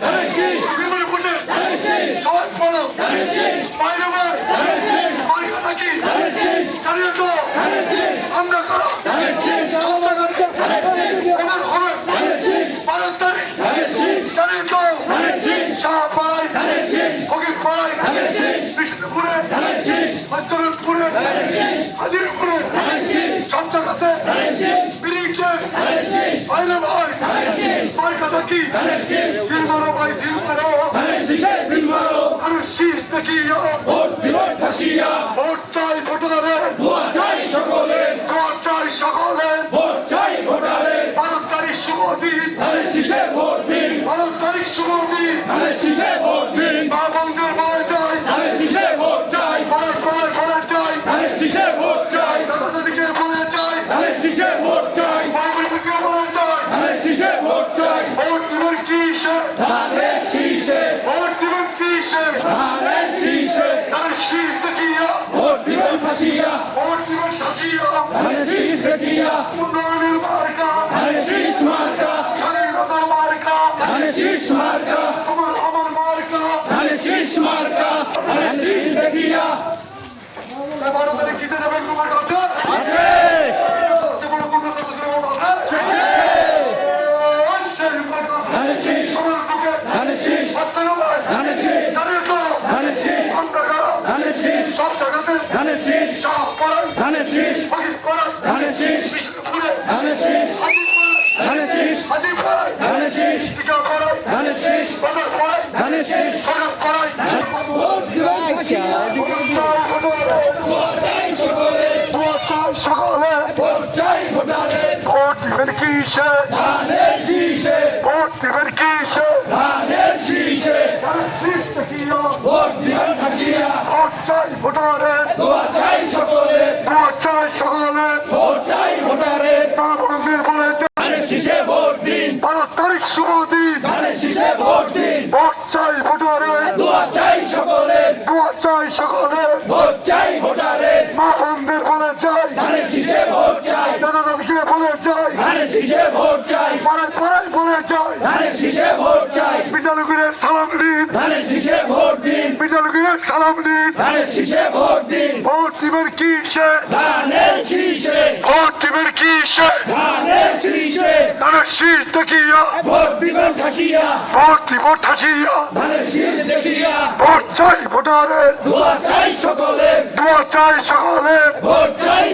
ধানের শীষ বিপুল ভোটে ধানের শীষ সবাই বলো ধানের শীষ বাইরে বাইরে ধানের শীষ মার্কা থাকি ধানের শীষ জানিয়ে তো ধানের শীষ আমরা করো ধানের শীষ ধানের শীষ এবার হবে ধানের শীষ 12 তারিখ ধানের শীষ জানিয়ে তো ধানের শীষ শাহপাড়ায় ধানের শীষ ফকির পাড়ায় ধানের শীষ বিষ্ণুপুরে ধানের শীষ মধ্যপুরে ধানের শীষ হাজিরপুরে ধানের শীষ সব জায়গাতে ধানের শীষ বিরিখে ধানের শীষ বাইরে ভাই ধানের শীষ মার্কা থাকি ধানের শীষ দিলমারো ভাই দিলমারো ধানের শীষে সিলমারো আর শীষ দেখি ভোট দিব ঠাসিয়া ভোট চাই ভোটারে দোয়া চাই সকলের ভোট চাই সকলে ভোট চাই ভোটারের 12 তারিখ শুভ দিন ধানের শীষে ভোট দিন 12 তারিখ শুভ দিন ধানের শীষে ভোট দিন মা বন্ধুর বলে যাই ধানের শীষে ভোট চাই বলে চাই ধানের শীষে ভোট চাই দাদা দাদিকে বলে চাই ধানের শীষে ভোট চাই ভাই বোনকে বলে চাই ধানের শীষে ভোট চাই ভোট দিবেন কিসে ধানের শীষে ভোট দিবেন কিসে ধানের শীষে তার শীষ দেখিয়া ভোট দিবেন ফাঁসিয়া ভোট দিবেন সাজিয়া ধানের শীষ দেখিয়া উন্নয়নের মার্কা ধানের শীষ মার্কা স্বাধীনতার মার্কা ধানের শীষ মার্কা আমার মার্কা ধানের শীষ মার্কা ধানের শীষ দেখিয়া 12 তারিখ জিতে যাবেন তোমার কাছে আছে সবচেয়ে বড় কোনো কথা আছে ধানের শীষ ধানের শীষ ধানের শীষ ধানের শীষ ধানের শীষ ধানের শীষ ধানের শীষ ধানের শীষ ধানের শীষ ধানের শীষ ধানের শীষ ধানের শীষ ধানের শীষ ভোট দিবেন ফাঁসিয়া ভোট চাই সকলের ভোট চাই ভোটারের ভোট দিবেন কিসে ধানের শীষে ভোট দিবেন কিসে ধানের শীষে শীষ দেখিয়া ভোট দিবেন ফাঁসিয়া ভোট চাই ভোটারে দোয়া চাই সকলের ভোট চাই সকলে ভোট চাই ভোটারের মা বন্ধুর বলে চাই ধানের শীষে ভোট দিন 12 তারিখ শুভ দিন ধানের শীষে ভোট দিন ভোট চাই ভোটারে দোয়া চাই সকলের দোয়া চাই সকলে ভোট চাই ভোটারের মা বন্ধুর বলে চাই ধানের শীষে ভোট চাই দাদা দাদিকে বলে চাই ধানের শীষে ভোট চাই পাড়ায় বলে চাই ধানের শীষে ভোট চাই বিদ্যালয়ের সালাম দিন ধানের শীষে ভোট দিন বিদ্যালয়ের সালাম দিন ধানের শীষে ভোট দিন ভোট দিবেন কিসে ধানের শীষে ভোট দিবেন কিসে ধানের শীষে তার শীষ দেখিয়া ভোট দিবেন ঠাসিয়া ভোট দিব ঠাসিয়া ধানের শীষ দেখিয়া ভোট চাই ভোটারে দোয়া চাই সকলের দোয়া চাই সকলে ভোট চাই